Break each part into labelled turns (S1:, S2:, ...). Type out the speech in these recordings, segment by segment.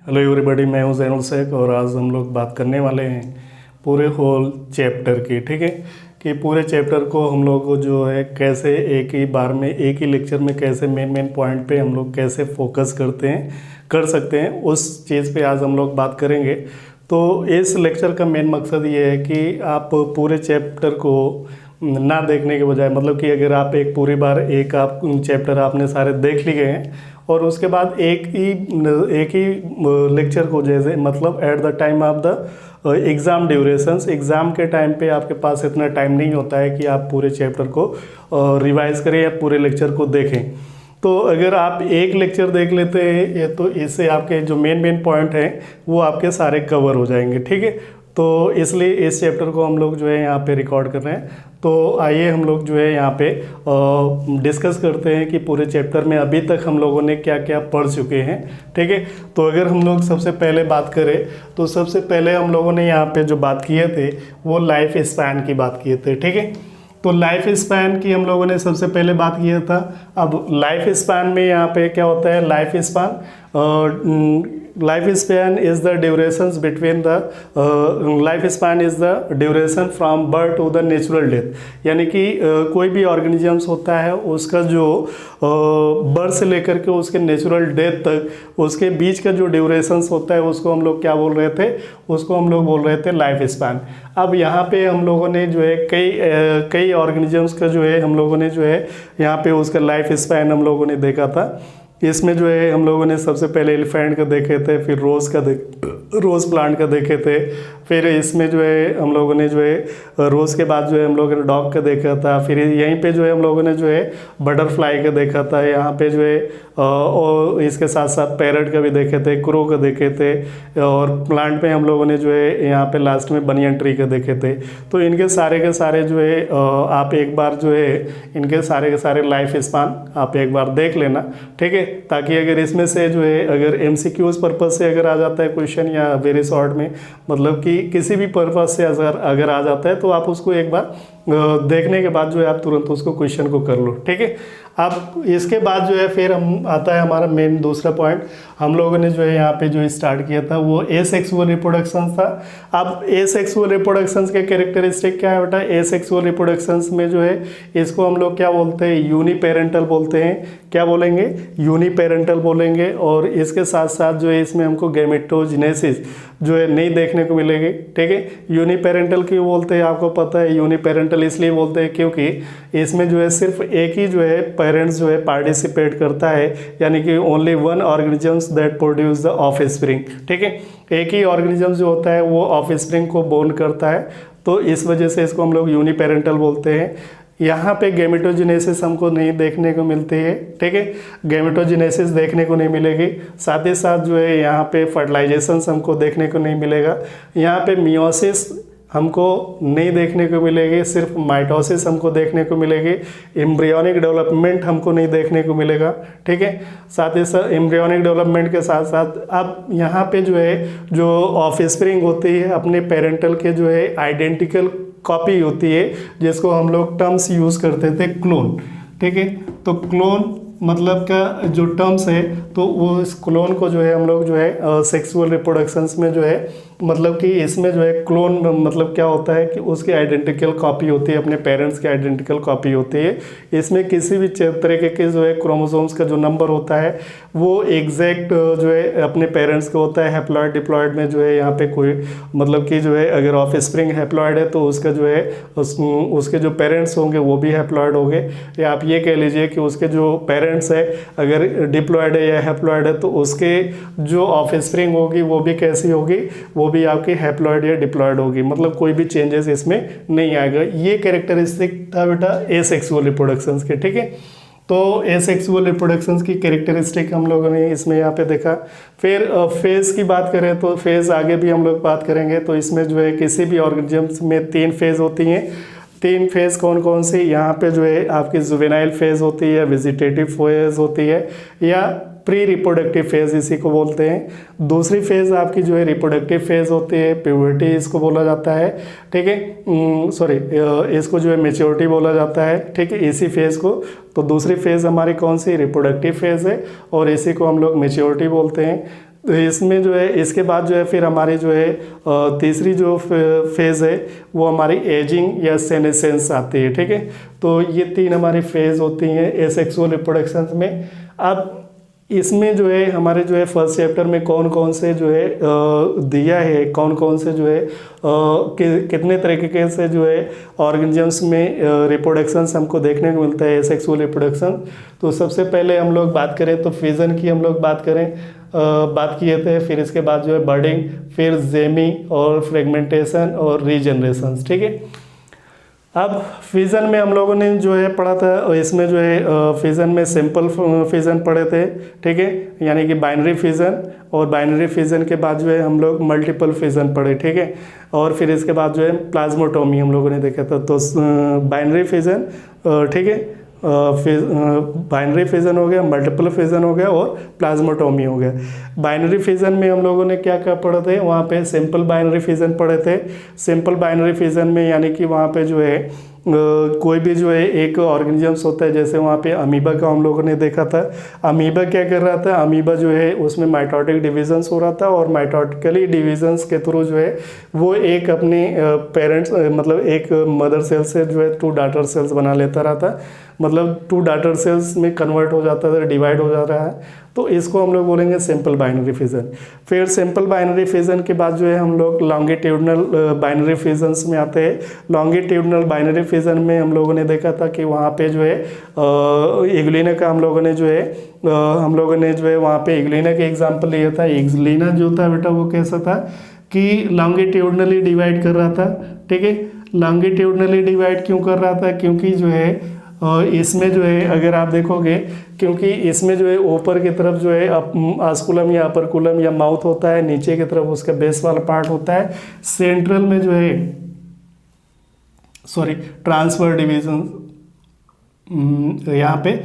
S1: Hello everybody, मैं हूं जैनुल शेख और आज हम लोग बात करने वाले हैं पूरे होल चैप्टर की। ठीक है कि पूरे चैप्टर को हम लोग जो है कैसे एक ही बार में एक ही लेक्चर में कैसे मेन पॉइंट पे हम लोग कैसे फोकस कर सकते हैं, उस चीज़ पे आज हम लोग बात करेंगे। तो इस लेक्चर का मेन मकसद ये है कि आप पूरे चैप्टर को ना देखने के बजाय, मतलब कि अगर आप एक पूरी बार आप चैप्टर आपने सारे देख लिए हैं और उसके बाद एक ही लेक्चर को, जैसे मतलब at the time of the exam durations, exam के टाइम पे आपके पास इतना टाइम नहीं होता है कि आप पूरे चैप्टर को रिवाइज करें या पूरे लेक्चर को देखें। तो अगर आप एक लेक्चर देख लेते हैं तो इससे आपके जो मेन पॉइंट हैं वो आपके सारे कवर हो जाएंगे। ठीक है, तो इसलिए इस चैप्टर को हम लोग जो है यहाँ पे रिकॉर्ड कर रहे हैं। तो आइए हम लोग जो है यहाँ पे डिस्कस करते हैं कि पूरे चैप्टर में अभी तक हम लोगों ने क्या क्या पढ़ चुके हैं। ठीक है, तो अगर हम लोग सबसे पहले बात करें तो सबसे पहले हम लोगों ने यहाँ पे जो बात किए थे वो लाइफ स्पैन की बात किए थे। ठीक है, तो लाइफ स्पैन की हम लोगों ने सबसे पहले बात किया था। अब लाइफ स्पैन में यहाँ पे क्या होता है, life span is the durations between the life span is the duration from birth to the natural death. यानी कि कोई भी ऑर्गेनिजम्स होता है उसका जो बर्थ से लेकर के उसके नेचुरल डेथ तक उसके बीच का जो ड्यूरेशंस होता है उसको हम लोग क्या बोल रहे थे, उसको हम लोग बोल रहे थे लाइफ स्पैन। अब यहाँ पे हम लोगों ने जो है कई ऑर्गेनिजम्स का जो है हम लोगों ने जो है यहाँ पे उसका लाइफ स्पैन हम लोगों ने देखा था। इसमें जो है हम लोगों ने सबसे पहले एलिफेंट का देखे थे, फिर रोज़ प्लांट का देखे थे, फिर इसमें जो है हम लोगों ने जो है रोज़ के बाद जो है हम लोगों ने डॉग का देखा था, फिर यहीं पे जो है हम लोगों ने जो है बटरफ्लाई का देखा था, यहाँ पे जो है और इसके साथ साथ पैरट का भी देखे थे, क्रो का देखे थे, और प्लांट में हम लोगों ने जो है यहाँ पे लास्ट में बनियन ट्री का देखे थे। तो इनके सारे के सारे जो है आप एक बार जो है इनके सारे के सारे लाइफ स्पान आप एक बार देख लेना। ठीक है, ताकि अगर इसमें से जो है अगर MCQs पर्पज़ से अगर आ जाता है क्वेश्चन या वेरी शॉर्ट में, मतलब कि किसी भी पर्पज़ से अगर आ जाता है तो आप उसको एक बार देखने के बाद जो है आप तुरंत उसको क्वेश्चन को कर लो। ठीक है, अब इसके बाद जो है फिर हम आता है हमारा मेन दूसरा पॉइंट। हम लोगों ने जो है यहाँ पे जो स्टार्ट किया था वो एसेक्सुअल रिप्रोडक्शन था। अब एसेक्सुअल रिप्रोडक्शंस के कैरेक्टरिस्टिक क्या है बेटा, एसेक्सुअल रिप्रोडक्शंस में जो है इसको हम लोग क्या बोलते हैं, यूनिपेरेंटल बोलते हैं। क्या बोलेंगे, यूनिपेरेंटल बोलेंगे। और इसके साथ साथ जो है इसमें हमको गैमेटोजेनेसिस जो है नहीं देखने को मिलेगी। ठीक है, यूनिपेरेंटल क्यों बोलते हैं आपको पता है, यूनिपेरेंटल इसलिए बोलते हैं क्योंकि इसमें जो है सिर्फ एक ही जो है पेरेंट्स जो है पार्टिसिपेट करता है, यानी कि only one organisms that produce the offspring. ठीक है, एक ही ऑर्गेनिज्म जो होता है वो ऑफस्प्रिंग को बोर्न करता है, तो इस वजह से इसको हम लोग यूनिपेरेंटल बोलते हैं। यहाँ पे गैमेटोजेनेसिस हमको नहीं देखने को मिलती है। ठीक है, गैमेटोजेनेसिस देखने को नहीं मिलेगी। साथ ही साथ जो है यहाँ पे फर्टिलाइजेशन हमको देखने को नहीं मिलेगा। यहाँ पे मियोसिस हमको नहीं देखने को मिलेगी, सिर्फ माइटोसिस हमको देखने को मिलेगी। एम्ब्रियोनिक डेवलपमेंट हमको नहीं देखने को मिलेगा। ठीक है, साथ ही साथ एम्ब्रियोनिक डेवलपमेंट के साथ साथ अब यहाँ पे जो है जो ऑफस्प्रिंग होती है अपने पेरेंटल के जो है आइडेंटिकल कॉपी होती है, जिसको हम लोग टर्म्स यूज़ करते थे क्लोन। ठीक है, तो क्लोन मतलब का जो टर्म्स है तो वो इस क्लोन को जो है हम लोग जो है सेक्सुअल रिप्रोडक्शंस में जो है मतलब कि इसमें जो है क्लोन मतलब क्या होता है कि उसकी आइडेंटिकल कॉपी होती है, अपने पेरेंट्स की आइडेंटिकल कॉपी होती है। इसमें किसी भी तरीके के जो है क्रोमोसोम्स का जो नंबर होता है वो एग्जैक्ट जो है अपने पेरेंट्स का होता है। हैप्लॉइड डिप्लॉइड में जो है यहाँ पे कोई मतलब कि जो है अगर ऑफस्प्रिंग हैप्लॉइड है तो उसका जो है उसके जो पेरेंट्स होंगे वो भी हैप्लॉइड होंगे, या आप ये कह लीजिए कि उसके जो पेरेंट्स है अगर डिप्लॉइड है या हैप्लॉइड है तो उसके जो ऑफस्प्रिंग होगी वो भी कैसी होगी, वो भी आपकी हैप्लॉइड या डिप्लॉइड होगी, मतलब कोई भी चेंजेस इसमें नहीं आएगा। ये कैरेक्टरिस्टिक था बेटा एसेक्सुअल रिप्रोडक्शंस के। ठीक है, तो एसेक्सुअल रिप्रोडक्शंस की कैरेक्टरिस्टिक हम लोगों ने इसमें यहाँ पे देखा। फिर फेज़ की बात करें तो फेज़ आगे भी हम लोग बात करेंगे। तो इसमें जो है किसी भी ऑर्गेनिजम्स में 3 फेज़ होती हैं। 3 फेज़ कौन कौन सी, यहाँ पे जो है आपकी जुवेनाइल फेज़ होती है, वेजिटेटिव फेज़ होती है, या प्री रिप्रोडक्टिव फेज़ इसी को बोलते हैं। दूसरी फेज़ आपकी जो है रिप्रोडक्टिव फेज़ होती है, प्यूबर्टी इसको बोला जाता है। ठीक है, इसको जो है मैच्योरिटी बोला जाता है। ठीक है, इसी फेज़ को, तो दूसरी फेज़ हमारी कौन सी, रिप्रोडक्टिव फेज़ है, और इसी को हम लोग मैच्योरिटी बोलते हैं। तो इसमें जो है इसके बाद जो है फिर हमारी जो है तीसरी जो फेज़ है वो हमारी एजिंग या सेनेसेंस आती है, ठीक है। तो ये 3 हमारी फेज़ होती हैं एसेक्सुअल रिप्रोडक्शन में। अब इसमें जो है हमारे जो है फर्स्ट चैप्टर में कौन कौन से जो है दिया है, कौन कौन से जो है कितने तरीके से जो है ऑर्गेनिजम्स में रिप्रोडक्शंस हमको देखने को मिलता है एसेक्सुअल रिप्रोडक्शन। तो सबसे पहले हम लोग बात करें तो फिजन की हम लोग बात किए थे, फिर इसके बाद जो है बर्डिंग, फिर जेमी और फ्रेगमेंटेशन और रीजनरेशन, ठीक है। अब फिजन में हम लोगों ने जो है पढ़ा था, इसमें जो है फिजन में सिंपल फिजन पढ़े थे, ठीक है, यानी कि बाइनरी फिजन, और बाइनरी फिजन के बाद जो है हम लोग मल्टीपल फिजन पढ़े, ठीक है। और फिर इसके बाद जो है प्लाज्मोटोमी हम लोगों ने देखा था। तो बाइनरी फिजन, ठीक है, बाइनरी फिजन हो गया, मल्टीपल फिजन हो गया और प्लाज्मोटोमी हो गया। बाइनरी फिजन में हम लोगों ने क्या क्या पढ़े थे, वहाँ पे सिंपल बाइनरी फिजन पढ़े थे। सिंपल बाइनरी फिजन में यानी कि वहाँ पे जो है कोई भी जो है एक ऑर्गेनिजम्स होता है, जैसे वहाँ पे अमीबा का हम लोगों ने देखा था। अमीबा क्या कर रहा था, अमीबा जो है उसमें माइटोटिक डिविजन्स हो रहा था, और माइटोटिकली डिविजन्स के थ्रू जो है वो एक अपने पेरेंट्स मतलब एक मदर सेल से जो है 2 डॉटर सेल्स बना लेता रहा था, मतलब 2 डॉटर सेल्स में कन्वर्ट हो जाता था, डिवाइड हो जा रहा है। तो इसको हम लोग बोलेंगे सिंपल बाइनरी फिजन। फिर सिंपल बाइनरी फिजन के बाद जो है हम लोग लॉन्गिट्यूडनल बाइनरी फिजन्स में आते हैं। लॉन्गिट्यूडनल बाइनरी फिजन में हम लोगों ने देखा था कि वहाँ पे जो है इग्लिना का हम लोगों ने जो है वहाँ पे इग्लिना के एग्जाम्पल लिया था। इग्लिना जो था बेटा वो कैसा था कि लॉन्गिट्यूडनली डिवाइड कर रहा था, ठीक है। लॉन्गिट्यूडनली डिवाइड क्यों कर रहा था, क्योंकि जो है इसमें जो है अगर आप देखोगे, क्योंकि इसमें जो है ऊपर की तरफ जो है आस्कुलम या अपरकुलम या माउथ होता है, नीचे की तरफ उसका बेस वाला पार्ट होता है, सेंट्रल में जो है ट्रांसफर डिवीजन यहाँ पे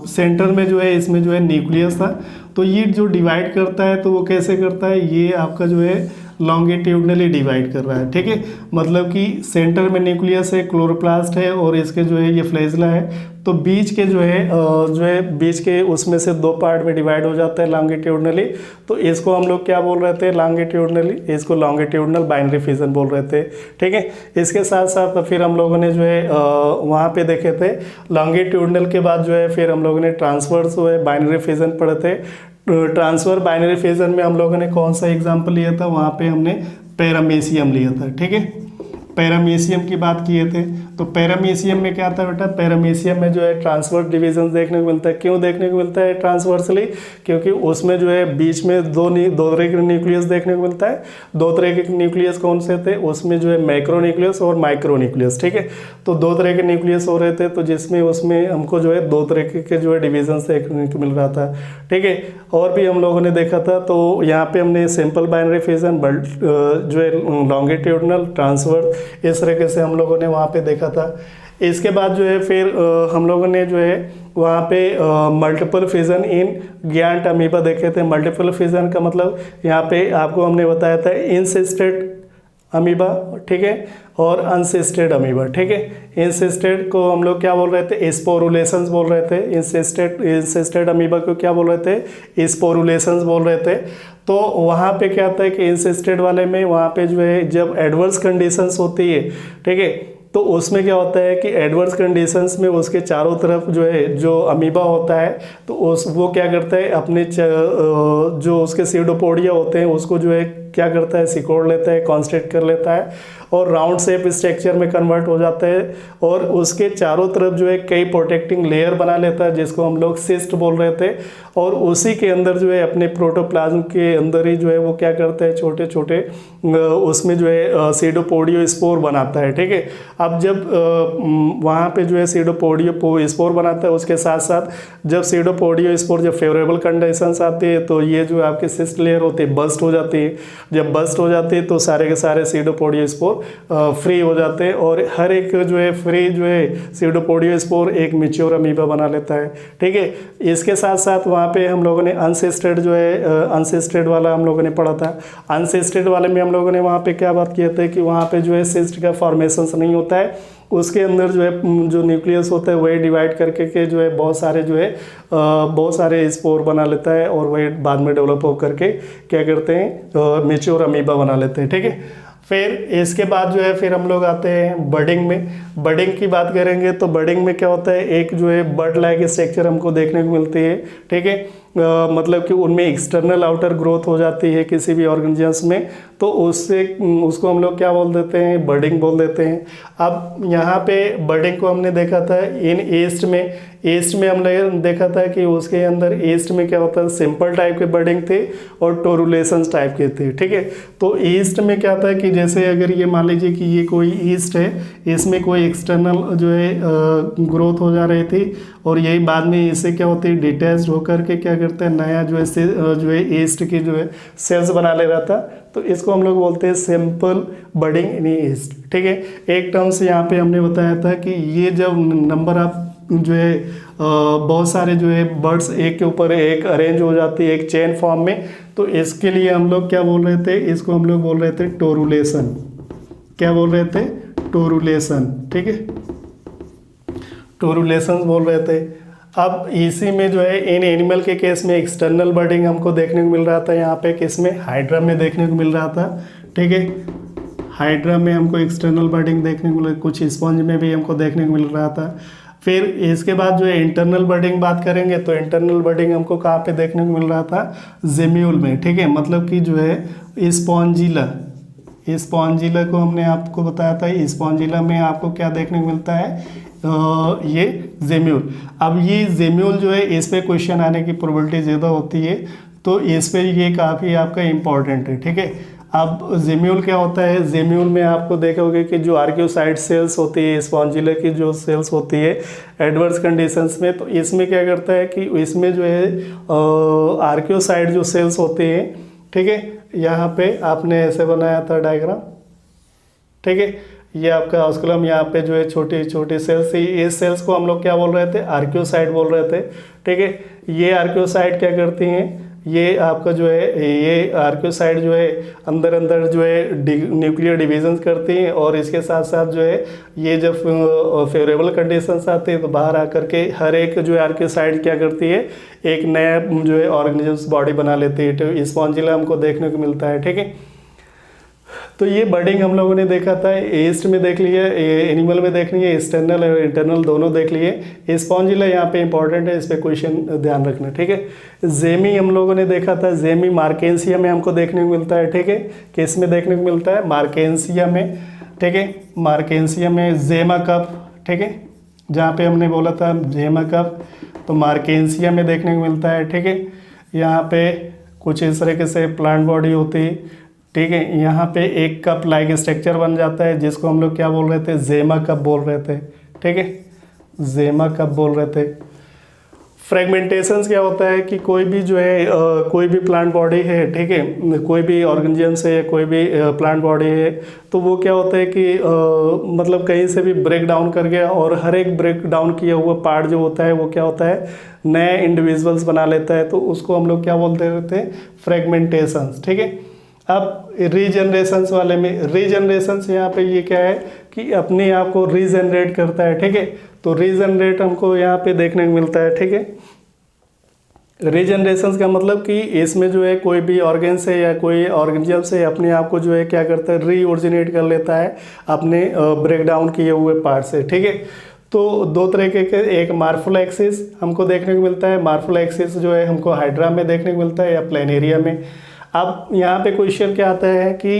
S1: सेंटर में जो है इसमें जो है न्यूक्लियस था। तो ये जो डिवाइड करता है तो वो कैसे करता है, ये आपका जो है लॉन्गिट्यूडनली डिवाइड कर रहा है, ठीक है। मतलब कि सेंटर में न्यूक्लियस है, क्लोरोप्लास्ट है, और इसके जो है ये फ्लैजेला है। तो बीच के जो है बीच के उसमें से 2 पार्ट में डिवाइड हो जाता है लॉन्गिट्यूडनली। तो इसको हम लोग क्या बोल रहे थे, लॉन्गिट्यूडनली, इसको लॉन्गिट्यूडनल बाइनरी फिजन बोल रहे थे, ठीक है। इसके साथ साथ फिर हम लोगों ने जो है वहाँ पे देखे थे लॉन्गिट्यूडनल के बाद जो है फिर हम लोगों ने ट्रांसवर्स जो है बाइनरी फिजन पढ़े थे। ट्रांसफर बाइनरी फिजन में हम लोगों ने कौन सा एग्जाम्पल लिया था, वहाँ पे हमने पैरामीशियम लिया था, ठीक है। पैरामीशियम की बात किए थे। तो पैरामीशियम में क्या था बेटा, पैरामीशियम में जो है ट्रांसवर्स डिवीजन देखने को मिलता है। क्यों देखने को मिलता है ट्रांसवर्सली, क्योंकि उसमें जो है बीच में दो तरह के न्यूक्लियस देखने को मिलता है। 2 तरह के न्यूक्लियस कौन से थे, उसमें जो है मैक्रो न्यूक्लियस और माइक्रो न्यूक्लियस, ठीक है। तो 2 तरह के न्यूक्लियस हो रहे थे, तो जिसमें उसमें हमको जो है 2 तरह के जो है डिवीजन देखने को मिल रहा था, ठीक है। और भी हम लोगों ने देखा था। तो यहाँ पे हमने सिंपल बाइनरी फिजन, जो है लॉन्गिट्यूडनल, ट्रांसवर्स, इस तरीके से हम लोगों ने वहाँ पे देखा था। इसके बाद जो है फिर हम लोगों ने जो है वहाँ पे मल्टीपल फिजन इन गियांट अमीबा देखे थे। मल्टीपल फिजन का मतलब यहाँ पे आपको हमने बताया था इंसिस्टेड अमीबा, ठीक है, और अनसिस्टेड अमीबा, ठीक है। इंसिस्टेड को हम लोग क्या बोल रहे थे, स्पोरुलेशंस बोल रहे थे। इंसिस्टेड अमीबा को क्या बोल रहे थे, स्पोरुलेशंस बोल रहे थे। तो वहाँ पे क्या होता है कि इंसिस्टेड वाले में वहाँ पे जो है जब एडवर्स कंडीशंस होती है, ठीक है, तो उसमें क्या होता है कि एडवर्स कंडीशंस में उसके चारों तरफ जो है जो अमीबा होता है, तो वो क्या करता है अपने जो उसके सीडोपोडिया होते हैं उसको जो है क्या करता है, सिकोड़ लेता है, कॉन्स्ट्रिक्ट कर लेता है, और राउंड शेप स्ट्रक्चर में कन्वर्ट हो जाता है, और उसके चारों तरफ जो है कई प्रोटेक्टिंग लेयर बना लेता है, जिसको हम लोग सिस्ट बोल रहे थे। और उसी के अंदर जो है अपने प्रोटोप्लाज्म के अंदर ही जो है वो क्या करता है, छोटे छोटे उसमें जो है सीडोपोडियो स्पोर बनाता है, ठीक है। अब जब वहाँ पे जो है सीडोपोडियो स्पोर बनाता है, उसके साथ साथ जब सीडोपोडियो स्पोर जब फेवरेबल कंडीशंस आती है तो ये जो आपके सिस्ट लेयर होती है बस्ट हो जाती है। जब बस्ट हो जाती है तो सारे के सारे सीडोपोडियो स्पोर फ्री हो जाते हैं, और हर एक जो है फ्री जो है सीडोपोडियो स्पोर एक मैच्योर अमीबा बना लेता है, ठीक है। इसके साथ साथ वहाँ पे हम लोगों ने अनसिस्टेड जो है अनसिस्टेड वाला हम लोगों ने पढ़ा था। अनसिस्टेड वाले में हम लोगों ने वहाँ पे क्या बात किए थे कि वहाँ पे जो है सिस्ट का फॉर्मेशन नहीं होता होता है उसके अंदर जो है जो न्यूक्लियस होता है वही डिवाइड करके के जो है बहुत सारे जो है बहुत सारे स्पोर बना लेता है और वही बाद में डेवलप हो करके क्या करते हैं मैच्योर अमीबा बना लेते हैं। ठीक है, फिर इसके बाद जो है फिर हम लोग आते हैं बडिंग में। बडिंग की बात करेंगे तो बडिंग में क्या होता है, एक जो है बड लाइक स्ट्रक्चर हमको देखने को मिलती है। ठीक है, मतलब कि उनमें एक्सटर्नल आउटर ग्रोथ हो जाती है किसी भी ऑर्गेनिजम्स में, तो उससे उसको हम लोग क्या बोल देते हैं, बडिंग बोल देते हैं। अब यहाँ पे बडिंग को हमने देखा था इन ईस्ट में हमने देखा था कि उसके अंदर ईस्ट में क्या होता है, सिंपल टाइप के बडिंग थे और टोरुलेशन टाइप के थे। ठीक है, तो ईस्ट में क्या था कि जैसे अगर ये मान लीजिए कि ये कोई ईस्ट है, इसमें कोई एक्सटर्नल जो है ग्रोथ हो जा रही थी और यही बाद में इससे क्या होती है, डिटैच होकर के क्या करते हैं, नया जो है ईस्ट की जो है सेल्स बना ले रहा था, तो इसको हम लोग बोलते हैं सिंपल बडिंग इन ईस्ट। ठीक है, एक टर्म से यहाँ पे हमने बताया था कि ये जब नंबर ऑफ जो है बहुत सारे जो है बर्ड्स एक के ऊपर एक अरेंज हो जाती है एक चेन फॉर्म में, तो इसके लिए हम लोग क्या बोल रहे थे, इसको हम लोग बोल रहे थे टोरुलेशन। क्या बोल रहे थे, टोरुलेशन। ठीक है, टोरुलेशन बोल रहे थे। अब इसी में जो है इन एनिमल के केस में एक्सटर्नल बडिंग हमको देखने को मिल रहा था, यहाँ पे किस में, हाइड्रा में देखने को मिल रहा था। ठीक है, हाइड्रा में हमको एक्सटर्नल बडिंग देखने को मिल, कुछ स्पंज में भी हमको देखने को मिल रहा था। फिर इसके बाद जो है इंटरनल बडिंग बात करेंगे तो इंटरनल बडिंग हमको कहाँ पे देखने को मिल रहा था, जेम्यूल में। ठीक है, मतलब कि जो है स्पॉन्जिला को हमने आपको बताया था, स्पॉन्जिला में आपको क्या देखने को मिलता है, ये जेम्यूल। अब ये जेम्यूल जो है इस पे क्वेश्चन आने की प्रोबेबिलिटी ज़्यादा होती है, तो इस पे ये काफ़ी आपका इम्पॉर्टेंट है। ठीक है, अब जेम्यूल क्या होता है, जेम्यूल में आपको देखोगे कि जो आर्कियोसाइट सेल्स होती है, स्पॉन्जिला की जो सेल्स होती है एडवर्स कंडीशंस में, तो इसमें क्या करता है कि इसमें जो है आर्कियोसाइट जो सेल्स होती हैं, ठीक है, यहाँ पे आपने ऐसे बनाया था डायग्राम। ठीक है, ये आपका ऑस्कुलम, यहाँ पे जो है छोटी छोटी सेल्स थी, ये सेल्स को हम लोग क्या बोल रहे थे, आर्कियोसाइट बोल रहे थे। ठीक है, ये आर्कियोसाइट क्या करती हैं, ये आपका जो है ये आर्कियोसाइट जो है अंदर अंदर जो है न्यूक्लियर डिविजन्स करती हैं, और इसके साथ साथ जो है ये जब फेवरेबल कंडीशंस आते हैं तो बाहर आकर के हर एक जो है आर्कियोसाइट क्या करती है, एक नया जो है ऑर्गेनिजम्स बॉडी बना लेती है। तो स्पॉन्जिला हमको देखने को मिलता है। ठीक है, तो ये बडिंग हम लोगों ने देखा था, ईस्ट में देख लिया, एनिमल में देख लिए, एक्सटर्नल और इंटरनल दोनों देख लिए। स्पॉन्जिला यहाँ पे इंपॉर्टेंट है, इस पे क्वेश्चन ध्यान रखना। ठीक है, जेमी हम लोगों ने देखा था, जेमी मार्केंसिया में हमको देखने को मिलता है। ठीक है, किस में देखने को मिलता है, मार्केंसिया में। ठीक है, मार्केंसिया में जेमा कप। ठीक है, जहाँ पे हमने बोला था जेमा कप, तो मार्केंसिया में देखने को मिलता है। ठीक है, यहाँ पे कुछ इस तरीके से प्लांट बॉडी होती है। ठीक है, यहाँ पे एक कप लाइक स्ट्रक्चर बन जाता है जिसको हम लोग क्या बोल रहे थे, जेमा कप बोल रहे थे। ठीक है, जेमा कप बोल रहे थे। फ्रेगमेंटेशंस क्या होता है कि कोई भी जो है कोई भी प्लांट बॉडी है, ठीक है, कोई भी ऑर्गेनिजम्स है, कोई भी प्लांट बॉडी है, तो वो क्या होता है कि मतलब कहीं से भी ब्रेक डाउन कर गया और हर एक ब्रेक डाउन किया हुआ पार्ट जो होता है वो क्या होता है, नए इंडिविजुअल्स बना लेता है, तो उसको हम लोग क्या बोलते होते हैं, फ्रेगमेंटेशंस। ठीक है, अब रीजनरेशंस वाले में, रीजनरेशंस यहाँ पे ये क्या है कि अपने आप को रीजनरेट करता है। ठीक है, तो रीजनरेट हमको यहाँ पे देखने को मिलता है। ठीक है, रीजनरेशंस का मतलब कि इसमें जो है कोई भी ऑर्गन से या कोई ऑर्गेनिज्म से अपने आप को जो है क्या करता है, रीओरिजिनेट कर लेता है अपने ब्रेक डाउन किए हुए पार्ट से। ठीक है, तो दो तरीके के, एक मार्फोलैक्सिस हमको देखने को मिलता है, मार्फोलैक्सिस जो है हमको हाइड्रा में देखने को मिलता है या प्लेनेरिया में। अब यहाँ पे क्वेश्चन क्या आता है कि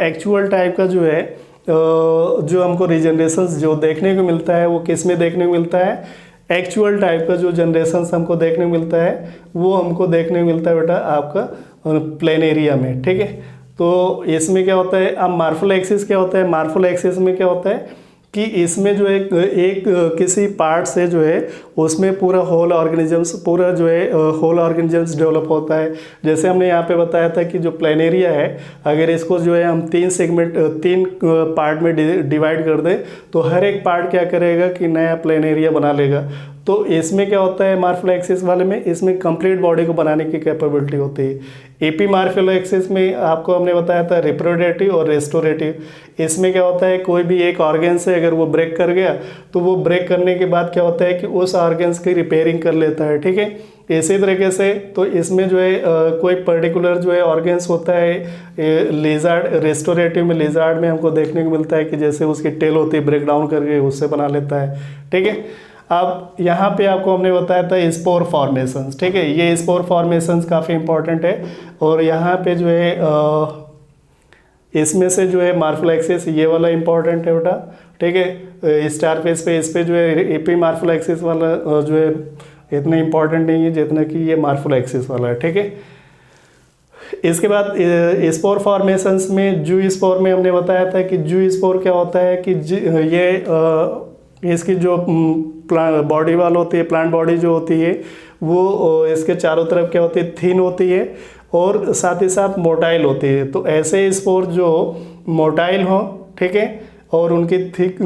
S1: एक्चुअल टाइप का जो है जो हमको रीजनरेशंस जो देखने को मिलता है वो किस में देखने को मिलता है, एक्चुअल टाइप का जो जनरेशंस हमको देखने को मिलता है वो हमको देखने को मिलता है बेटा आपका प्लेनेरिया में। ठीक है, तो इसमें क्या होता है, अब मार्फोलैक्सिस क्या होता है, मार्फोलैक्सिस में क्या होता है कि इसमें जो एक किसी पार्ट से जो है उसमें पूरा होल ऑर्गेनिजम्स, पूरा जो है होल ऑर्गेनिजम्स डेवलप होता है। जैसे हमने यहाँ पे बताया था कि जो प्लेनेरिया है, अगर इसको जो है हम तीन पार्ट में डिवाइड कर दें तो हर एक पार्ट क्या करेगा कि नया प्लेनेरिया बना लेगा। तो इसमें क्या होता है मार्फोलैक्सिस वाले में, इसमें कंप्लीट बॉडी को बनाने की कैपेबिलिटी होती है। एपी मार्फोलैक्सिस में आपको हमने बताया था रिप्रोडक्टिव और रेस्टोरेटिव। इसमें क्या होता है कोई भी एक ऑर्गन से अगर वो ब्रेक कर गया तो वो ब्रेक करने के बाद क्या होता है कि उस ऑर्गन्स की रिपेयरिंग कर लेता है, ठीक है। इसी तरीके से तो इसमें जो है कोई पर्टिकुलर जो है ऑर्गन्स होता है लिजार्ड, रेस्टोरेटिव में लिजार्ड में हमको देखने को मिलता है कि जैसे उसकी टेल होती है ब्रेक डाउन करके उससे बना लेता है, ठीक है। अब यहाँ पे आपको हमने बताया था स्पोर फॉर्मेशंस, ठीक है। ये स्पोर फॉर्मेशंस काफ़ी इंपॉर्टेंट है और यहाँ पे जो है इसमें से जो है मार्फोलैक्सिस ये वाला इंपॉर्टेंट है बेटा, ठीक है। स्टार फेस पे इस पे जो है एपी मार्फोलैक्सिस वाला जो है इतना इंपॉर्टेंट नहीं है जितना कि ये मार्फोलैक्सिस वाला है, ठीक है। इसके बाद स्पोर फॉर्मेशंस में जू स्पोर में हमने बताया था कि जू स्पोर क्या होता है कि ये इसकी जो बॉडी वाल होती है, प्लांट बॉडी जो होती है वो इसके चारों तरफ क्या होती है थिन होती है और साथ ही साथ मोटाइल होती है। तो ऐसे स्पोर जो मोटाइल हो, ठीक है, और उनकी थिक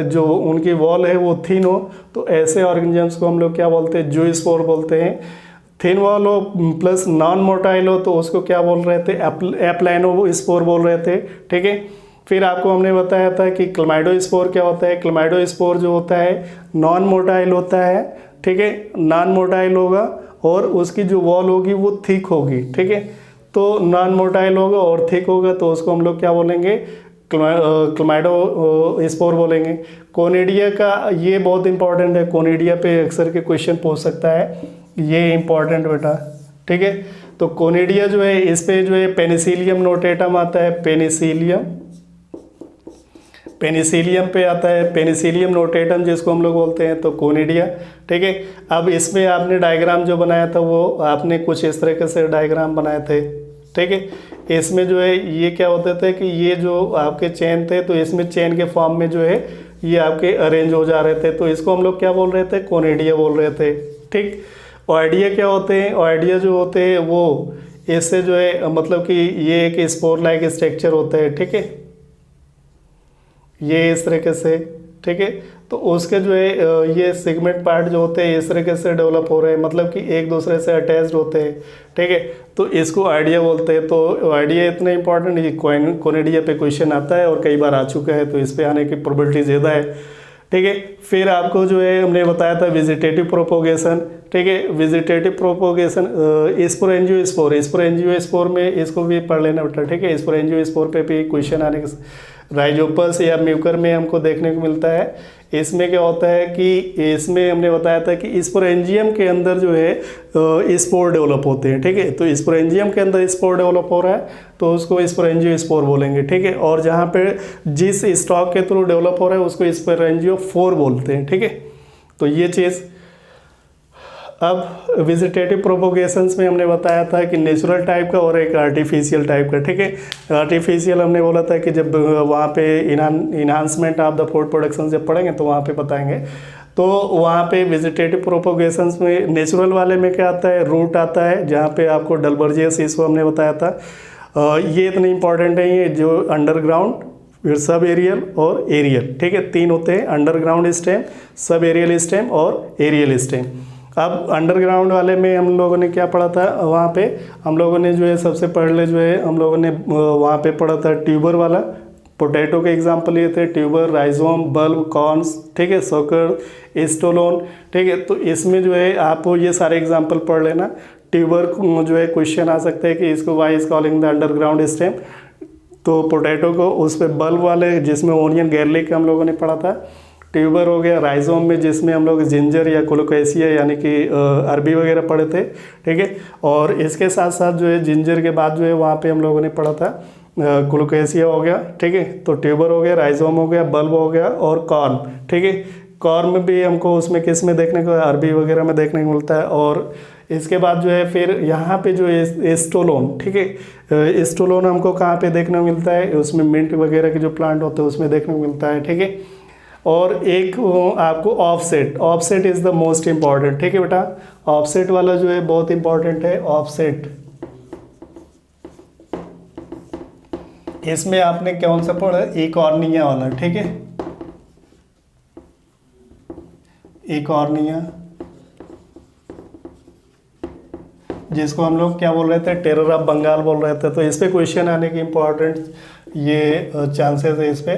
S1: जो उनकी वॉल है वो थिन हो, तो ऐसे ऑर्गेनिजम्स को हम लोग क्या बोलते हैं जू स्पोर बोलते हैं। थिन वॉल हो प्लस नॉन मोटाइल हो तो उसको क्या बोल रहे थे एप्लाइनो स्पोर बोल रहे थे, ठीक है। फिर आपको हमने बताया था कि क्लमाइडोस्पोर क्या होता है। क्लमाइडोस्पोर जो होता है नॉन मोटाइल होता है, ठीक है, नॉन मोटाइल होगा और उसकी जो वॉल होगी वो थिक होगी, ठीक है। तो नॉन मोटाइल होगा और थिक होगा तो उसको हम लोग क्या बोलेंगे क्लमाइडो स्पोर बोलेंगे। कोनिडिया का ये बहुत इंपॉर्टेंट है, कोनिडिया पे अक्सर के क्वेश्चन पूछ सकता है, ये इंपॉर्टेंट बेटा, ठीक है। तो कोनिडिया जो है इस पे जो है पेनिसिलियम नोटेटम आता है, पेनिसिलियम पे आता है, पेनिसिलियम नोटेटम जिसको हम लोग बोलते हैं, तो कोनिडिया, ठीक है। अब इसमें आपने डायग्राम जो बनाया था वो आपने कुछ इस तरीके से डायग्राम बनाए थे, ठीक है। इसमें जो है ये क्या होते थे कि ये जो आपके चेन थे तो इसमें चेन के फॉर्म में जो है ये आपके अरेंज हो जा रहे थे, तो इसको हम लोग क्या बोल रहे थे कोनिडिया बोल रहे थे, ठीक। ऑइडिया क्या होते हैं, ऑइडिया जो होते हैं वो इससे जो है मतलब कि ये एक स्पोर लाइक स्ट्रक्चर होता है, ठीक है, ये इस तरीके से, ठीक है। तो उसके जो है ये सेगमेंट पार्ट जो होते हैं इस तरीके से डेवलप हो रहे हैं, मतलब कि एक दूसरे से अटैच्ड होते हैं, ठीक है। तो इसको आइडिया बोलते हैं। तो आइडिया इतना इंपॉर्टेंट है, कोनिडिया पे क्वेश्चन आता है और कई बार आ चुका है, तो इस पे आने की प्रोबेबिलिटी ज़्यादा है, ठीक है। फिर आपको जो है हमने बताया था वेजिटेटिव प्रोपोगेशन, ठीक है। वेजिटेटिव प्रोपोगेशन स्पोरेंजियोस्पोर में इसको भी पढ़ लेना बेटा, ठीक है। स्पोरेंजियोस्पोर पे भी क्वेश्चन आने के राइजोपस या म्यूकर में हमको देखने को मिलता है। इसमें क्या होता है कि इसमें हमने बताया था कि स्पोरेंजियम के अंदर जो है स्पोर डेवलप होते हैं, ठीक है। तो स्पोरेंजियम के अंदर स्पोर डेवलप हो रहा है तो उसको स्पोरेंजियोस्पोर बोलेंगे, ठीक है। और जहाँ पे जिस स्टॉक के थ्रू डेवलप हो रहा है उसको स्पोरेंजियोफोर बोलते हैं, ठीक है। तो ये चीज़। अब वेजिटेटिव प्रोपोगेशंस में हमने बताया था कि नेचुरल टाइप का और एक आर्टिफिशियल टाइप का, ठीक है। आर्टिफिशियल हमने बोला था कि जब वहाँ पे enhancement of the food production जब पढ़ेंगे तो वहाँ पे बताएंगे। तो वहाँ पे वेजिटेटिव प्रोपोगेशंस में नेचुरल वाले में क्या आता है रूट आता है, जहाँ पे आपको डलबर्जियस इसको हमने बताया था। ये इतने इंपॉर्टेंट नहीं है, जो अंडरग्राउंड फिर सब एरियल और एरियल, ठीक है, तीन होते हैं, underground stem, sub aerial stem और एरियल स्टेम। अब अंडरग्राउंड वाले में हम लोगों ने क्या पढ़ा था, वहाँ पे हम लोगों ने जो है सबसे पहले जो है हम लोगों ने वहाँ पे पढ़ा था ट्यूबर वाला। पोटैटो के एग्जांपल ये थे ट्यूबर, राइजोम, बल्ब, कॉर्न्स, ठीक है, सोकर, स्टोलोन, ठीक है। तो इसमें जो है आप ये सारे एग्जांपल पढ़ लेना। ट्यूबर जो है क्वेश्चन आ सकता है कि इसको why is calling the underground stem. तो पोटैटो को उस पर बल्ब वाले जिसमें ओनियन गार्लिक हम लोगों ने पढ़ा था। ट्यूबर हो गया राइजोम में जिसमें हम लोग जिंजर या कोलोकेशिया यानी कि अरबी वगैरह पढ़े थे, ठीक है। और इसके साथ साथ जो है जिंजर के बाद जो है वहाँ पे हम लोगों ने पढ़ा था कोलोकेशिया हो गया, ठीक है। तो ट्यूबर हो गया, राइजोम हो गया, बल्ब हो गया और कॉर्न, ठीक है। कॉर्न में भी हमको उसमें किस में देखने को अरबी वगैरह में देखने को मिलता है। और इसके बाद जो है फिर यहाँ पे जो है स्टोलोन, ठीक है, स्टोलोन हमको कहाँ पे देखने को मिलता है, उसमें मिंट वगैरह के जो प्लांट होते हैं उसमें देखने को मिलता है, ठीक है। और एक आपको offset, offset is the most important, ठीक है बेटा। ऑफसेट वाला जो है बहुत इंपॉर्टेंट है, ऑफसेट। इसमें आपने कौन सा पढ़ा, एकॉर्निया वाला, ठीक है, एकॉर्निया, जिसको हम लोग क्या बोल रहे थे, टेरर ऑफ बंगाल बोल रहे थे। तो इस पे क्वेश्चन आने की इम्पोर्टेंट ये चांसेस है, इस पे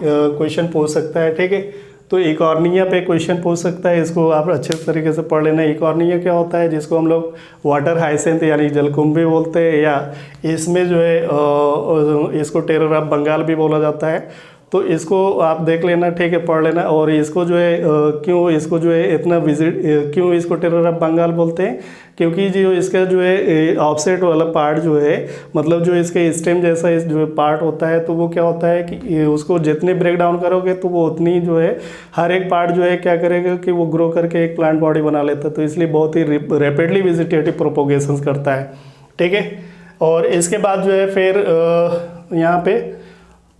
S1: क्वेश्चन पूछ सकता है, ठीक है। तो इकॉर्निया पे क्वेश्चन पूछ सकता है, इसको आप अच्छे तरीके से पढ़ लेना। इकॉर्निया क्या होता है, जिसको हम लोग वाटर हाइसेंथ यानी जलकुंभी बोलते हैं, या इसमें जो है इसको टेरर ऑफ बंगाल भी बोला जाता है। तो इसको आप देख लेना, ठीक है, पढ़ लेना। और इसको जो है क्यों इसको जो है इतना विजिट, क्यों इसको टेरर ऑफ बंगाल बोलते हैं, क्योंकि जो इसका जो है ऑफसेट वाला पार्ट जो है, मतलब जो इसके स्टेम जैसा जो पार्ट होता है, तो वो क्या होता है कि उसको जितने ब्रेक डाउन करोगे तो वो उतनी जो है हर एक पार्ट जो है क्या करेगा कि वो ग्रो करके एक प्लांट बॉडी बना लेता है। तो इसलिए बहुत ही रैपिडली वेजिटेटिव प्रोपोगेशन करता है, ठीक है। और इसके बाद जो है फिर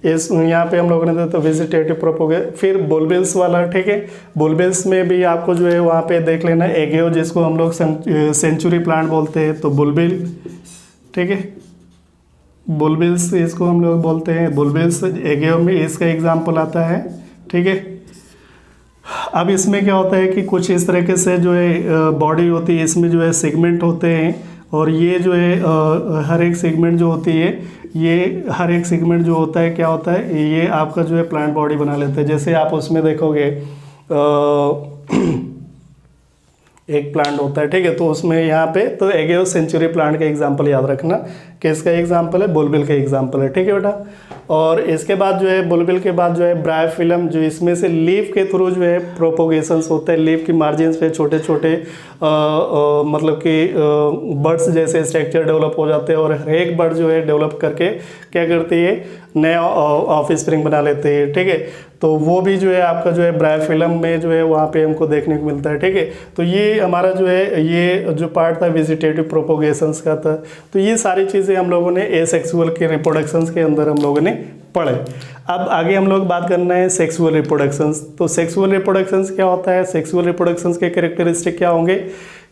S1: यहाँ पे हम लोगों ने तो वेजिटेटिव प्रोपोगे, फिर बुलबिल्स वाला, ठीक है। बुलबिल्स में भी आपको जो है वहाँ पे देख लेना एगेओ, जिसको हम लोग सेंचुरी प्लांट बोलते हैं, तो बुलबिल, ठीक है, बुलबिल्स इसको हम लोग बोलते हैं। बुलबिल्स एगेओ में इसका एग्जाम्पल आता है, ठीक है। अब इसमें क्या होता है कि कुछ इस तरीके से जो है बॉडी होती है, इसमें जो है सेगमेंट होते हैं, और ये जो है हर एक सेगमेंट जो होती है, ये हर एक सेगमेंट जो होता है क्या होता है, ये आपका जो है प्लांट बॉडी बना लेता है। जैसे आप उसमें देखोगे एक प्लांट होता है, ठीक है, तो उसमें यहाँ पे तो एगेओ सेंचुरी प्लांट का एग्जांपल याद रखना, किसका एग्जांपल है, बुलबिल का एग्जांपल है, ठीक है बेटा। और इसके बाद जो है बुलबिल के बाद जो है ब्रायोफिलम, जो इसमें से लीफ के थ्रू जो है प्रोपोगेशंस होते हैं। लीफ की मार्जिन्स पे छोटे छोटे मतलब कि बर्ड्स जैसे स्ट्रक्चर डेवलप हो जाते हैं, और हर एक बर्ड जो है डेवलप करके क्या करती है, नया ऑफ स्प्रिंग बना लेते हैं, ठीक है। तो वो भी जो है आपका जो है ब्रायोफिलम में जो है वहाँ पे हमको देखने को मिलता है, ठीक है। तो ये हमारा जो है ये जो पार्ट था वेजिटेटिव प्रोपोगेशंस का था। तो ये सारी चीज़ें हम लोगों ने एसेक्सुअल के रिप्रोडक्शंस के अंदर हम लोगों ने पढ़े। अब आगे हम लोग बात करना है सेक्सुअल रिप्रोडक्शंस। तो सेक्सुअल रिप्रोडक्शंस क्या होता है, सेक्सुअल रिप्रोडक्शंस के कैरेक्टरिस्टिक क्या होंगे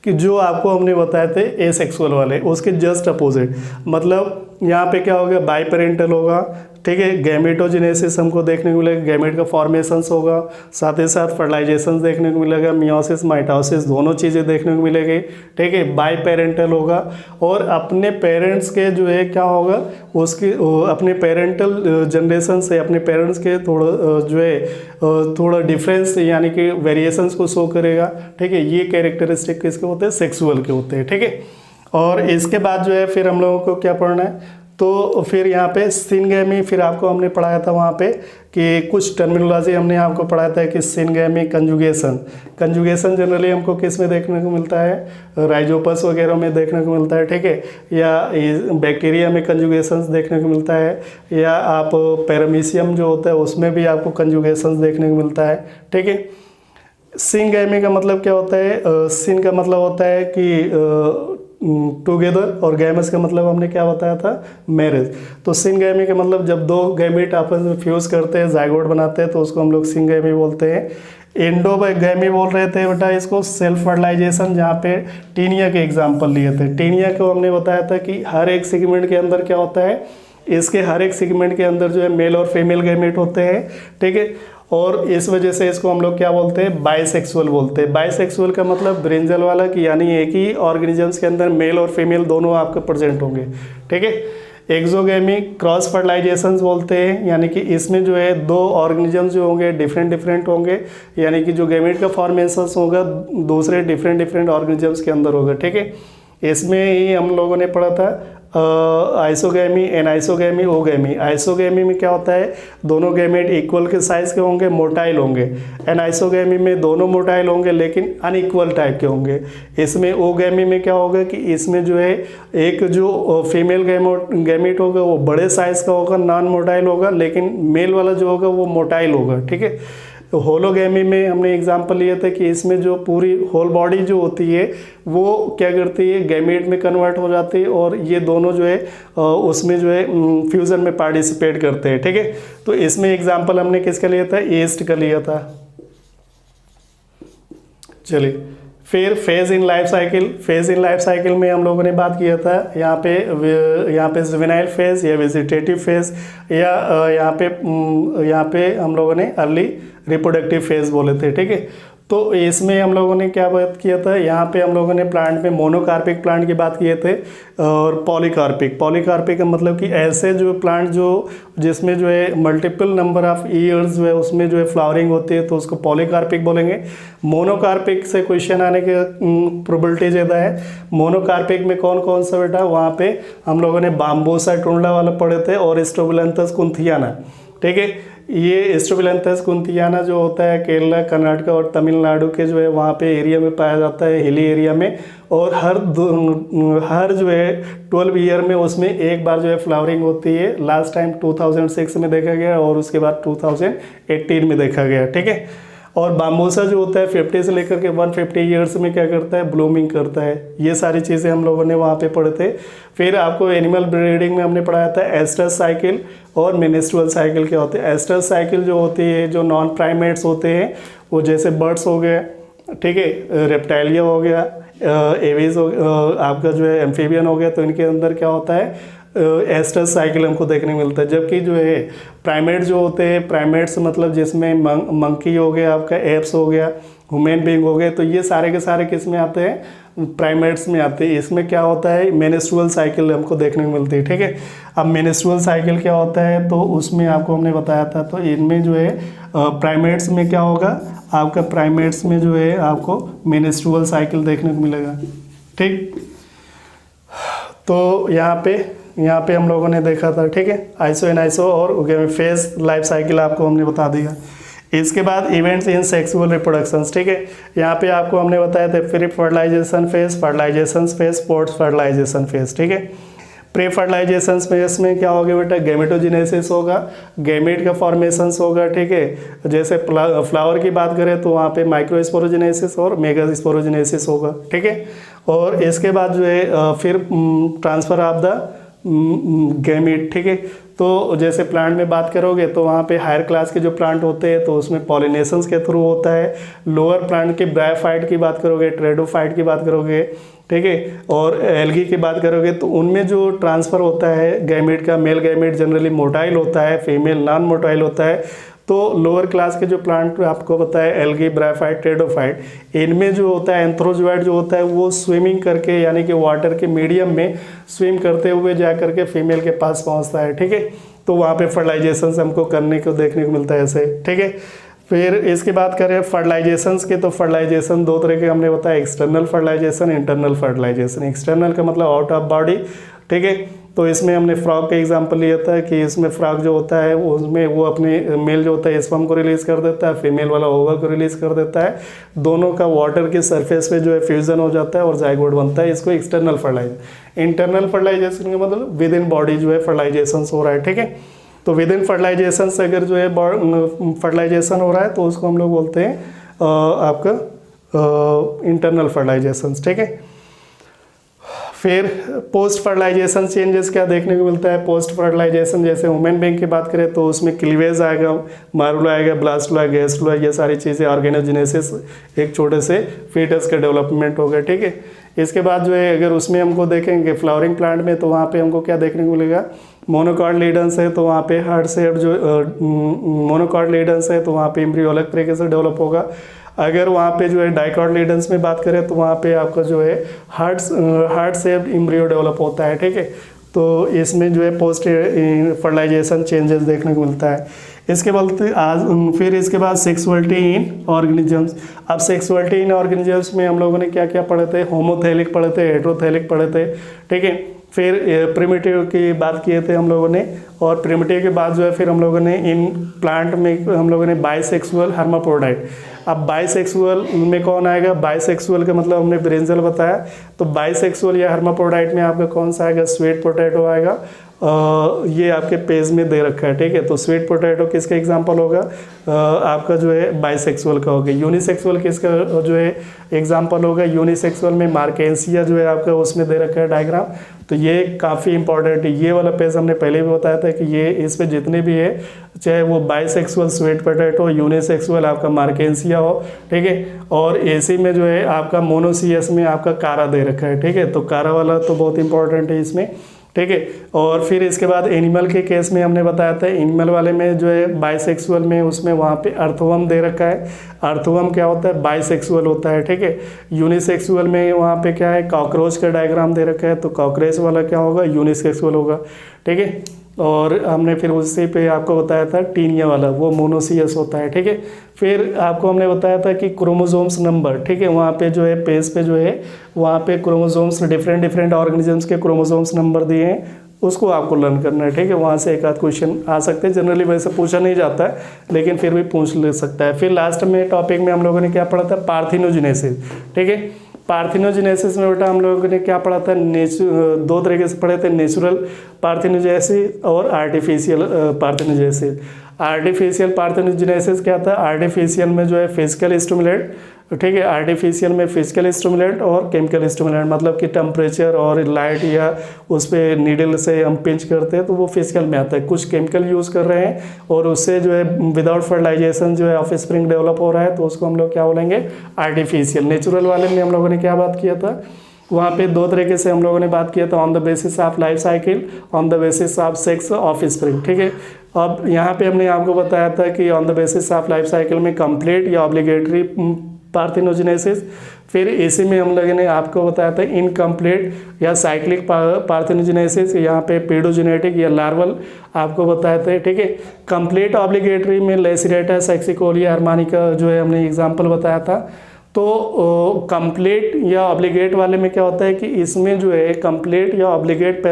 S1: कि जो आपको हमने बताए थे एसेक्सुअल वाले, उसके जस्ट अपोजिट, मतलब यहाँ पे क्या होगा, बाइपेरेंटल होगा, ठीक है। गैमेटोजेनेसिस हमको देखने को मिलेगा, गैमेट का फॉर्मेशंस होगा, साथ ही साथ फर्टिलाइजेशन देखने को मिलेगा, मियोसिस माइटोसिस दोनों चीज़ें देखने को मिलेगी, ठीक है। बाई पेरेंटल होगा, और अपने पेरेंट्स के जो है क्या होगा, उसके अपने पेरेंटल जनरेशन से अपने पेरेंट्स के थोड़ा जो है थोड़ा डिफरेंस यानी कि वेरिएशंस को शो करेगा, ठीक है। ये कैरेक्टरिस्टिक किसके होते हैं, सेक्सुअल के होते हैं, ठीक है। और इसके बाद जो है फिर हम लोगों को क्या पढ़ना है, तो फिर यहाँ पे सिनगैमी, फिर आपको हमने पढ़ाया था वहाँ पे कि कुछ टर्मिनोलॉजी हमने आपको पढ़ाया था कि सिनगैमी कंजुगेशन। कंजुगेशन जनरली हमको किस में देखने को मिलता है, राइजोपस वगैरह में देखने को मिलता है, ठीक है, या बैक्टीरिया में कंजुगेशंस देखने को मिलता है, या आप पैरामीशियम जो होता है उसमें भी आपको कंजुगेशंस देखने को मिलता है, ठीक है। सिनगैमी का मतलब क्या होता है, सिन का मतलब होता है कि टुगेदर, और गैमस का मतलब हमने क्या बताया था, मैरिज। तो सिनगैमी का मतलब जब दो गैमेट आपस में फ्यूज करते हैं, जाइगोट बनाते हैं, तो उसको हम लोग सिनगैमी बोलते हैं। एंडोगैमी बोल रहे थे बेटा इसको, सेल्फ फर्टिलाइजेशन, जहाँ पे टीनिया के एग्जाम्पल लिए थे। टीनिया को हमने बताया था कि हर एक सेगमेंट के अंदर क्या होता है, इसके हर एक सेगमेंट के अंदर जो है मेल और फीमेल गैमेट होते हैं, ठीक है। और इस वजह से इसको हम लोग क्या बोलते हैं, बाइसेक्सुअल बोलते हैं। बाइसेक्सुअल का मतलब ब्रिंजल वाला कि यानी एक ही ऑर्गेनिजम्स के अंदर मेल और फीमेल दोनों आपके प्रेजेंट होंगे, ठीक है। एक्सोगैमी क्रॉस फर्टिलाइजेशंस बोलते हैं, यानी कि इसमें जो है दो ऑर्गेनिजम्स जो होंगे डिफरेंट होंगे, यानी कि जो गैमेट का फॉर्मेशन होगा दूसरे डिफरेंट ऑर्गेनिजम्स के अंदर होगा, ठीक है। इसमें ही हम लोगों ने पढ़ा था आइसोगैमी, एनाइसोगैमी, ओगैमी। आइसोगैमी में क्या होता है, दोनों गैमेट इक्वल के साइज के होंगे, मोटाइल होंगे। एनाइसोगैमी में दोनों मोटाइल होंगे लेकिन अनइक्वल टाइप के होंगे। इसमें ओगैमी में क्या होगा कि इसमें जो है एक जो फीमेल गैमेट होगा वो बड़े साइज का होगा, नॉन मोटाइल होगा, लेकिन मेल वाला जो होगा वो मोटाइल होगा, ठीक है। तो होलोगैमी में हमने एग्जांपल लिया था कि इसमें जो पूरी होल बॉडी जो होती है वो क्या करती है, गैमेट में कन्वर्ट हो जाती है, और ये दोनों जो है उसमें जो है फ्यूजन में पार्टिसिपेट करते हैं, ठीक है। तो इसमें एग्जांपल हमने किसका लिया था, ईस्ट का लिया था। चलिए फिर phase in life cycle. Phase in life cycle में हम लोगों ने बात किया था यहाँ पे जुवेनाइल फेज या वेजिटेटिव फेज, या यहाँ पे हम लोगों ने अर्ली रिप्रोडक्टिव फेज बोले थे, ठीक है। तो इसमें हम लोगों ने क्या बात किया था, यहाँ पे हम लोगों ने प्लांट में मोनोकार्पिक प्लांट की बात किए थे और पॉलीकार्पिक का मतलब कि ऐसे जो प्लांट जो जिसमें जो है मल्टीपल नंबर ऑफ ईयर्स जो है उसमें जो है फ्लावरिंग होती है तो उसको पॉलीकार्पिक बोलेंगे। मोनोकार्पिक से क्वेश्चन आने की प्रोबेबिलिटी ज़्यादा है। मोनोकार्पिक में कौन कौन सा बेटा, वहाँ पे हम लोगों ने बाम्बूसा टुंडा वाला पढ़े थे और स्ट्रोबिलैंथस कुंथियाना, ठीक है। ये स्ट्रोबिलैंथस कुंथियाना जो होता है केरला, कर्नाटक और तमिलनाडु के जो है वहाँ पे एरिया में पाया जाता है, हिली एरिया में, और हर जो है 12 ईयर में उसमें एक बार जो है फ्लावरिंग होती है। लास्ट टाइम 2006 में देखा गया और उसके बाद 2018 में देखा गया, ठीक है। और बाम्बूसा जो होता है 50 से लेकर के 150 ईयर्स में क्या करता है, ब्लूमिंग करता है। ये सारी चीज़ें हम लोगों ने वहाँ पे पढ़े थे। फिर आपको एनिमल ब्रीडिंग में हमने पढ़ाया था एस्ट्रस साइकिल और मेनिस्ट्रुअल साइकिल क्या होते हैं। एस्ट्रस साइकिल जो होती है, जो नॉन प्राइमेट्स होते हैं वो जैसे बर्ड्स हो गए, ठीक है, रेप्टाइलिया हो गया, एवीज हो, आपका जो है एम्फीबियन हो गया, तो इनके अंदर क्या होता है एस्ट्रस साइकिल हमको देखने को मिलता है। जबकि जो है प्राइमेट जो होते हैं, प्राइमेट्स मतलब जिसमें मंकी हो गया, आपका एप्स हो गया, ह्यूमन बीइंग हो गए, तो ये सारे के सारे किस में आते हैं, प्राइमेट्स में आते हैं। इसमें क्या होता है मेनिस्ट्रुअल साइकिल हमको देखने को मिलती है, ठीक है। अब मेनिस्ट्रुअल साइकिल क्या होता है तो उसमें आपको हमने बताया था, तो इनमें जो है प्राइमेट्स में क्या होगा, आपका प्राइमेट्स में जो है आपको मेनिस्ट्रुअल साइकिल देखने को मिलेगा, ठीक। तो यहाँ पे हम लोगों ने देखा था, ठीक है, आइसो एनाइसो और फेज लाइफ साइकिल आपको हमने बता दिया। इसके बाद इवेंट्स इन सेक्सुअल रिप्रोडक्शंस, ठीक है। यहाँ पे आपको हमने बताया था pre fertilization phase, post fertilization phase, ठीक है। प्री फर्टिलाइजेशन फेज में क्या होगा बेटा, गैमेटोजेनेसिस होगा, गैमेट का फॉर्मेशन होगा, ठीक है। जैसे फ्लावर की बात करें तो वहाँ पे माइक्रोस्पोरोजेनेसिस और मेगास्पोरोजेनेसिस होगा, ठीक है। और इसके बाद जो है फिर ट्रांसफर ऑफ द गैमेट, ठीक है। तो जैसे प्लांट में बात करोगे तो वहाँ पे हायर क्लास के जो प्लांट होते हैं तो उसमें पॉलिनेशंस के थ्रू होता है। लोअर प्लांट के ब्रायोफाइट की बात करोगे, ट्रेडोफाइट की बात करोगे, ठीक है, और एल्गी की बात करोगे तो उनमें जो ट्रांसफ़र होता है गैमेट का, मेल गैमेट जनरली मोटाइल होता है, फीमेल नॉन मोटाइल होता है। तो लोअर क्लास के जो प्लांट आपको बताया एल्गी, ब्रायोफाइट, ट्रेडोफाइट, इनमें जो होता है एंथ्रोजोइड जो होता है वो स्विमिंग करके यानी कि वाटर के मीडियम में स्विम करते हुए जा करके फीमेल के पास पहुंचता है, ठीक है। तो वहाँ पे फर्टिलाइजेशन हमको करने को देखने को मिलता है ऐसे, ठीक है। फिर इसकी बात करें फर्टिलाइजेशंस के, तो फर्टिलाइजेशन दो तरह के हमने बताया, external fertilization, internal fertilization. External का मतलब आउट ऑफ बॉडी, ठीक है। तो इसमें हमने फ्रॉग का एग्जांपल लिया था कि इसमें फ्रॉग जो होता है उसमें वो अपने मेल जो होता है स्पर्म को रिलीज कर देता है, फीमेल वाला ओवा को रिलीज कर देता है, दोनों का वाटर के सरफेस पे जो है फ्यूजन हो जाता है और जाइगोट बनता है। इसको एक्सटर्नल फर्टिलाइजेशन। इंटरनल फर्टिलाइजेशन का मतलब विद इन बॉडी जो है फर्टिलाइजेशन हो रहा है, ठीक है। तो विद इन फर्टिलाइजेशन से अगर जो है फर्टिलाइजेशन हो रहा है तो उसको हम लोग बोलते हैं आपका इंटरनल फर्टिलाइजेशन, ठीक है। फिर पोस्ट फर्टिलाइजेशन चेंजेस क्या देखने को मिलता है। पोस्ट फर्टिलाइजेशन जैसे ह्यूमन बीइंग की बात करें तो उसमें क्लीवेज आएगा, मारुला आएगा, ब्लास्टुला, गैस्ट्रुला, ये सारी चीज़ें, ऑर्गेनोजेनेसिस, एक छोटे से फीटस का डेवलपमेंट होगा, ठीक है। इसके बाद जो है अगर उसमें हमको देखेंगे फ्लावरिंग प्लांट में तो वहाँ पे हमको क्या देखने को मिलेगा, मोनोकॉटिलिडन्स है तो वहाँ पे हार्ट शेप जो मोनोकॉटिलिडन्स है तो वहाँ पे एम्ब्रियो अलग तरीके से डेवलप होगा। अगर वहाँ पे जो है डाइकॉटिलिडन्स में बात करें तो वहाँ पे आपका जो है हार्ट शेप्ड एम्ब्रियो डेवलप होता है, ठीक है। तो इसमें जो है पोस्ट फर्टिलाइजेशन चेंजेस देखने को मिलता है। इसके बाद फिर इसके बाद सेक्सुअलिटी इन ऑर्गेनिजम्स। अब सेक्सुअलिटी इन ऑर्गेनिजम्स में हम लोगों ने क्या क्या पढ़े थे, होमोथैलिक पढ़े थे, हेटेरोथैलिक पढ़े थे, ठीक है। फिर प्रिमिटिव की बात किए थे हम लोगों ने, और प्रिमिटिव के बाद जो है फिर हम लोगों ने इन प्लांट में हम लोगों ने बाइसेक्सुअल, हर्माफ्रोडाइट। अब बाइसेक्सुअल में कौन आएगा, बाइसेक्सुअल का मतलब हमने ब्रिंजल बताया, तो बाइसेक्सुअल या हर्माफ्रोडाइट में आपका कौन सा आएगा, स्वीट पोटैटो आएगा। ये आपके पेज में दे रखा है, ठीक है। तो स्वीट पोटैटो किसका एग्जांपल होगा, आपका जो है बाइसेक्सुअल का होगा। यूनिसेक्सुअल किसका जो है एग्जांपल होगा, यूनिसेक्सुअल में मार्केंसिया जो है आपका उसमें दे रखा है डायग्राम। तो ये काफ़ी इंपॉर्टेंट है, ये वाला पेज हमने पहले भी बताया था कि ये इस पे जितने भी है, चाहे वो बाइसेक्सुअल स्वीट पोटैटो, यूनिसेक्सुअल आपका मार्केंसिया हो, ठीक है। और एसी में जो है आपका मोनोसियस में आपका कारा दे रखा है, ठीक है। तो कारा वाला तो बहुत इंपॉर्टेंट है इसमें, ठीक है। और फिर इसके बाद एनिमल के केस में हमने बताया था, एनिमल वाले में जो है बाइसेक्सुअल में उसमें वहाँ पे अर्थवर्म दे रखा है। अर्थवर्म क्या होता है, बाइसेक्सुअल होता है, ठीक है। यूनिसेक्सुअल में वहाँ पे क्या है, कॉकरोच का डायग्राम दे रखा है, तो कॉकरोच वाला क्या होगा, यूनिसेक्सुअल होगा, ठीक है। और हमने फिर उसी पे आपको बताया था टीनिया वाला, वो मोनोसियस होता है, ठीक है। फिर आपको हमने बताया था कि क्रोमोसोम्स नंबर, ठीक है, वहाँ पे जो है पेज पे जो है वहाँ पे क्रोमोसोम्स डिफरेंट ऑर्गेनिजम्स के क्रोमोसोम्स नंबर दिए हैं, उसको आपको लर्न करना है, ठीक है। वहाँ से एक आध क्वेश्चन आ सकते हैं, जनरली वैसे पूछा नहीं जाता है लेकिन फिर भी पूछ ले सकता है। फिर लास्ट में टॉपिक में हम लोगों ने क्या पढ़ा था, पार्थिनोजेनेसिस, ठीक है। पार्थिनोजेनेसिस में बेटा हम लोगों ने क्या पढ़ा था, दो तरीके से पढ़े थे, नेचुरल पार्थिनोजेनेसिस और आर्टिफिशियल पार्थिनोजेनेसिस। आर्टिफिशियल पार्थिनोजेनेसिस क्या था, आर्टिफिशियल में जो है फिजिकल स्टिमुलेंट, ठीक है, आर्टिफिशियल में फिजिकल स्टिमुलेंट और केमिकल स्टिमुलेंट, मतलब कि टेम्परेचर और लाइट या उस पर नीडल से हम पिंच करते हैं तो वो फिजिकल में आता है। कुछ केमिकल यूज़ कर रहे हैं और उससे जो है विदाउट फर्टिलाइजेशन जो है ऑफस्प्रिंग डेवलप हो रहा है, तो उसको हम लोग क्या बोलेंगे, आर्टिफिशियल। नेचुरल वाले में हम लोगों ने क्या बात किया था, वहाँ पे दो तरीके से हम लोगों ने बात किया था, on the basis of life cycle, on the basis of sex of spring, ठीक है। अब यहाँ पे हमने आपको बताया था कि on the basis of life cycle में कंप्लीट या ऑब्लिगेटरी पार्थिनोजेनेसिस, फिर इसी में हम लोगों ने आपको बताया था इनकम्प्लीट या साइक्लिक पार्थिनोजेनेसिस, यहाँ पे पेडोजेनेटिक या लार्वल आपको बताया था, ठीक है। कंप्लीट ऑब्लिगेटरी में लेसिडेटा, सेक्सिकोलिया, हार्मोनिका जो है हमने एग्जांपल बताया था। तो कंप्लीट या ऑब्लिगेट वाले में क्या होता है कि इसमें जो है कंप्लीट या ऑब्लिगेट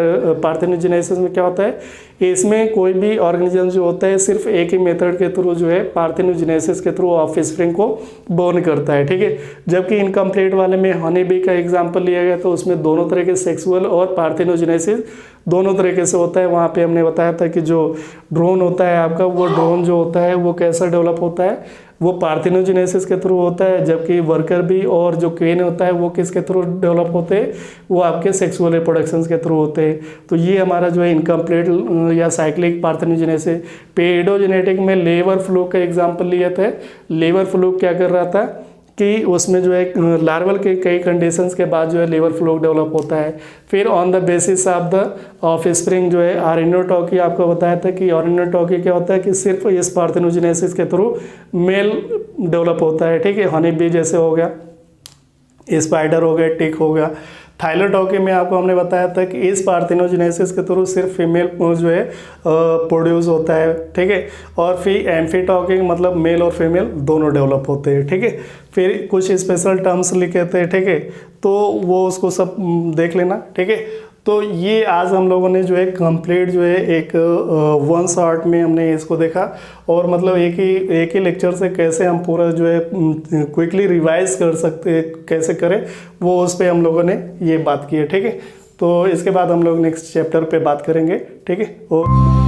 S1: पार्थिनोजेनेसिस में क्या होता है, इसमें कोई भी ऑर्गेनिज्म जो होता है सिर्फ एक ही मेथड के थ्रू जो है पार्थिनोजेनेसिस के थ्रू ऑफस्प्रिंग को बोर्न करता है, ठीक है। जबकि इनकम्प्लीट वाले में हनी बी का एग्जांपल लिया गया तो उसमें दोनों तरह के सेक्सुअल और पार्थिनोजेनेसिस दोनों तरीके से होता है। वहाँ पे हमने बताया था कि जो ड्रोन होता है आपका, वो ड्रोन जो होता है वो कैसा डेवलप होता है, वो पार्थिनोजेनेसिस के थ्रू होता है, जबकि वर्कर बी और जो क्वीन होता है वो किसके थ्रू डेवलप होते हैं, वो आपके सेक्सुअल रिप्रोडक्शन के थ्रू होते हैं। तो ये हमारा जो है इनकम्प्लीट या साइक्लिक पार्थिनोजेनेसिस। पेडोजेनेटिक में लेबर फ्लूक का एग्जांपल लिया था। लेबर फ्लूक क्या कर रहा था कि उसमें जो है लार्वल के कई कंडीशंस के बाद जो है लेबर फ्लूक डेवलप होता है। फिर on the basis of the offspring जो है ऑर्निथोटॉकी, आपको बताया था कि ऑर्निथोटॉकी क्या होता है कि सिर्फ इस पार्थिनोजेनेसिस के थ्रू मेल डेवलप होता है, ठीक है। हनी बी जैसे हो गया, स्पाइडर हो गया, टिक हो गया। थाइलोटॉकी में आपको हमने बताया था कि इस पार्थिनोजेनेसिस के थ्रू सिर्फ फीमेल जो है प्रोड्यूस होता है, ठीक है। और फिर एम्फीटॉकी मतलब मेल और फीमेल दोनों डेवलप होते हैं, ठीक है। फिर कुछ स्पेशल टर्म्स लिखे थे, ठीक है, तो वो उसको सब देख लेना, ठीक है। तो ये आज हम लोगों ने जो है कंप्लीट जो है एक वन शॉट में हमने इसको देखा, और मतलब एक ही लेक्चर से कैसे हम पूरा जो है क्विकली रिवाइज कर सकते, कैसे करें वो उस पर हम लोगों ने ये बात की है, ठीक है। तो इसके बाद हम लोग नेक्स्ट चैप्टर पे बात करेंगे, ठीक है।